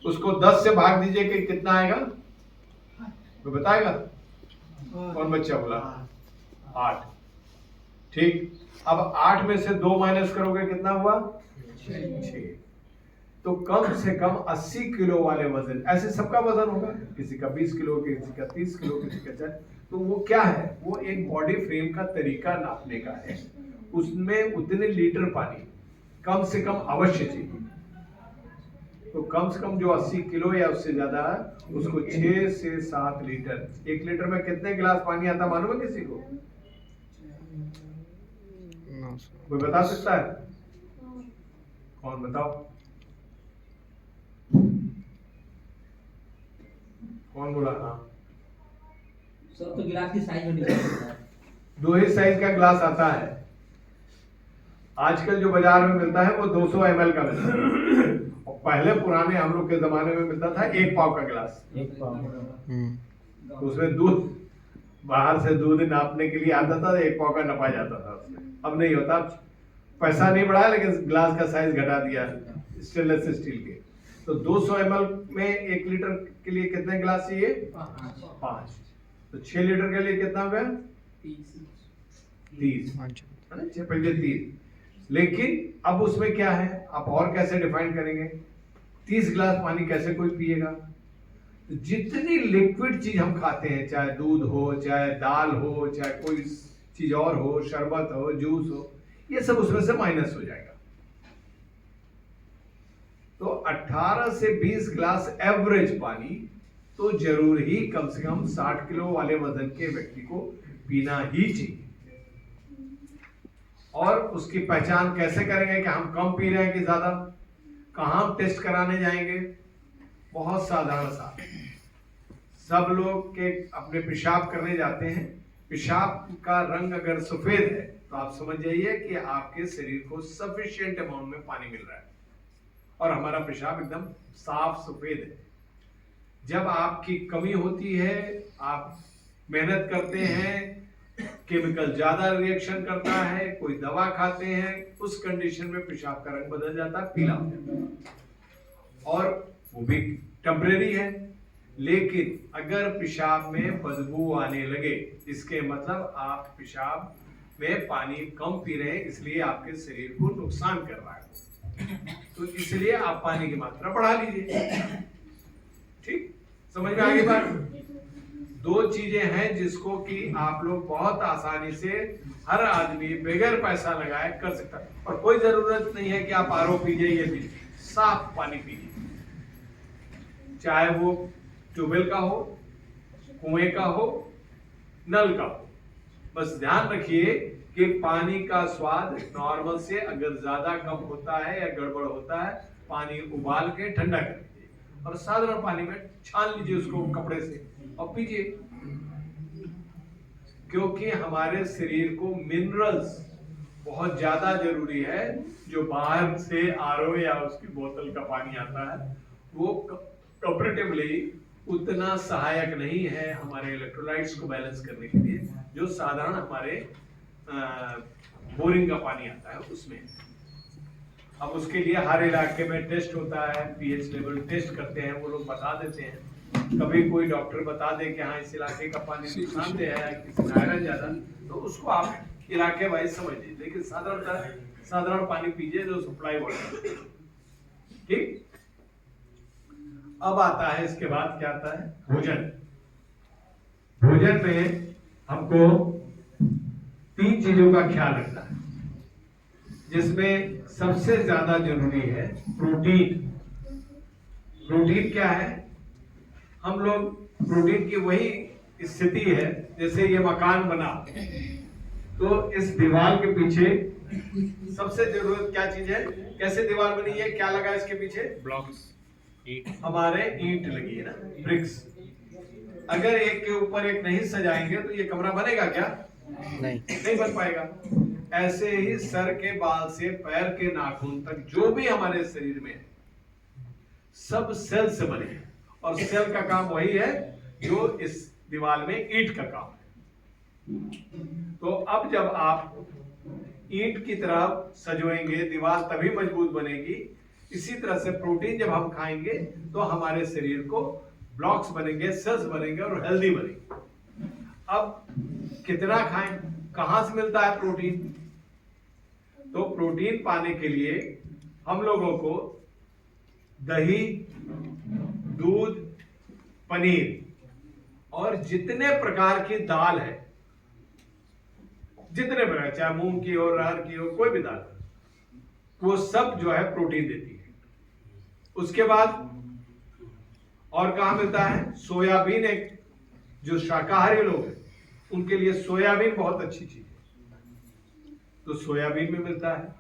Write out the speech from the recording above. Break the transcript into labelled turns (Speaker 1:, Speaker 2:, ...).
Speaker 1: उसको 10 से भाग दीजिए कि कितना आएगा, तो बताएगा। कौन बच्चा बोला? 8। ठीक, अब 8 में से 2 माइनस करोगे कितना हुआ? 6। तो कम से कम 80 किलो वाले वजन, ऐसे सबका वजन होगा, किसी का 20 किलो, किसी का 30 किलो, किसी का 40। तो वो क्या है, वो एक बॉडी फ्रेम का तरीका नापने का है। उसमें उतने लीटर पानी कम से कम अवश्य चाहिए। तो कम से कम जो 80 किलो या उससे ज्यादा है, उसको 6 से 7 लीटर। 1 लीटर में कितने गिलास पानी आता मालूम है किसी को? कोई बता सकता है? कौन बताओ? कौन बोला? हाँ,
Speaker 2: सर तो गिलास की साइज में डिफरेंस होता है।
Speaker 1: 2 ही साइज का गिलास आता है। आजकल जो बाजार में मिलता है वो 200 ml का मिलता है, और पहले पुराने हम लोग के जमाने में मिलता था 1 पाव का गिलास। तो उसमें दूध, बाहर से दूध नापने के लिए आता था, 1 पाव का नपा जाता था उसमें। अब नहीं होता, पैसा नहीं बढ़ाया लेकिन गिलास का साइज घटा दिया स्टेनलेस स्टील के। तो 200 ml में 1 लीटर के लिए कितने गिलास चाहिए? 5। तो 6 लीटर के लिए कितना हो गया? 30। है ना, 6 पंजे 30। लेकिन अब उसमें क्या है, आप और कैसे डिफाइन करेंगे? 30 गिलास पानी कैसे कोई पिएगा? जितनी लिक्विड चीज हम खाते हैं, चाहे दूध हो, चाहे दाल हो, चाहे कोई चीज और हो, शरबत हो, जूस हो, ये सब उसमें से माइनस हो जाएगा। तो 18 से 20 गिलास एवरेज पानी तो जरूर ही कम से कम 60 किलो वाले वजन के व्यक्ति को पीना ही चाहिए। और उसकी पहचान कैसे करेंगे कि हम कम पी रहे हैं कि ज्यादा? कहां टेस्ट कराने जाएंगे? बहुत साधारण सा, सब लोग के अपने पेशाब करने जाते हैं, पेशाब का रंग अगर सफेद है तो आप समझ जाइए कि आपके शरीर को सफिशिएंट अमाउंट में पानी मिल रहा है, और हमारा पेशाब एकदम साफ सफेद है। जब आपकी कमी होती है, आप मेहनत करते हैं, केमिकल ज्यादा रिएक्शन करता है, कोई दवा खाते हैं, उस कंडीशन में पेशाब का रंग बदल जाता है, पीला हो जाता है, और वो भी टेम्परेरी है। लेकिन अगर पेशाब में बदबू आने लगे, इसके मतलब आप पेशाब में पानी कम पी रहे हैं, इसलिए आपके शरीर को नुकसान कर रहा है। तो इसलिए आप पानी की मात्रा बढ़ा लीजिए। ठीक, समझ में आ गई बात? 2 चीजें हैं जिसको कि आप लोग बहुत आसानी से हर आदमी बगैर पैसा लगाए कर सकता है, और कोई जरूरत नहीं है कि आप आरओ पीजिए, ये पीजिए, साफ पानी पीजिए, चाहे वो ट्यूबवेल का हो, कुएं का हो, नल का हो। बस ध्यान रखिए कि पानी का स्वाद नॉर्मल से अगर ज्यादा कम होता है या गड़बड़ होता है, पानी उबाल के ठंडा कर लीजिए, और साधारण पानी में छान लीजिए उसको कपड़े से और पीजिए। क्योंकि हमारे शरीर को मिनरल्स बहुत ज्यादा जरूरी है। जो बाहर से आरओ या उसकी बोतल का पानी आता है, वो कंपैरेटिवली उतना सहायक नहीं है हमारे इलेक्ट्रोलाइट्स को बैलेंस करने के लिए, जो साधारण हमारे बोरिंग का पानी आता है उसमें। अब उसके लिए हर इलाके में टेस्ट होता है, पीएच लेवल टेस्ट करते हैं, वो लोग बता देते हैं। कभी कोई डॉक्टर बता दे कि हाँ इस इलाके का पानी नुकसानदेह है, किसी में आयरन ज्यादा, तो उसको आप इलाके वाइज समझ लीजिए, लेकिन साधारण पानी पीजिए जो सप्लाई वाटर। ठीक, अब आता है, इसके बाद क्या आता है? भोजन। भोजन में हमको 3 चीजों का ख्याल रखना है, जिसमें सबसे ज्यादा जरूरी है प्रोटीन। प्रोटीन क्या है? हम लोग प्रोटीन की वही स्थिति है जैसे ये मकान बना, तो इस दीवार के पीछे सबसे जरूरत क्या चीज है? कैसे दीवार बनी है, क्या लगा इसके पीछे? ब्लॉक्स, हमारे ईंट लगी है ना, ब्रिक्स। अगर एक के ऊपर एक नहीं सजाएंगे तो ये कमरा बनेगा क्या? नहीं बन पाएगा। ऐसे ही सर के बाल से पैर के नाखून तक जो भी हमारे शरीर में है, सब सेल से बने हैं, और सेल का काम वही है जो इस दीवार में ईंट का काम है। तो अब जब आप ईंट की तरफ सजोएंगे, दीवार तभी मजबूत बनेगी इसी तरह से प्रोटीन जब हम खाएंगे तो हमारे शरीर को ब्लॉक्स बनेंगे, सेल्स बनेंगे और हेल्दी बनेंगे। अब कितना खाएं, कहां से मिलता है प्रोटीन? तो प्रोटीन पाने के लिए हम लोगों को दही, दूध, पनीर और जितने प्रकार की दाल है, जितने प्रकार, चाहे मूंग की हो, अरहर की हो, कोई भी दाल, वो सब जो है प्रोटीन देती है। उसके बाद और कहां मिलता है? सोयाबीन, एक जो शाकाहारी लोग हैं उनके लिए सोयाबीन बहुत अच्छी चीज है, तो सोयाबीन में मिलता है।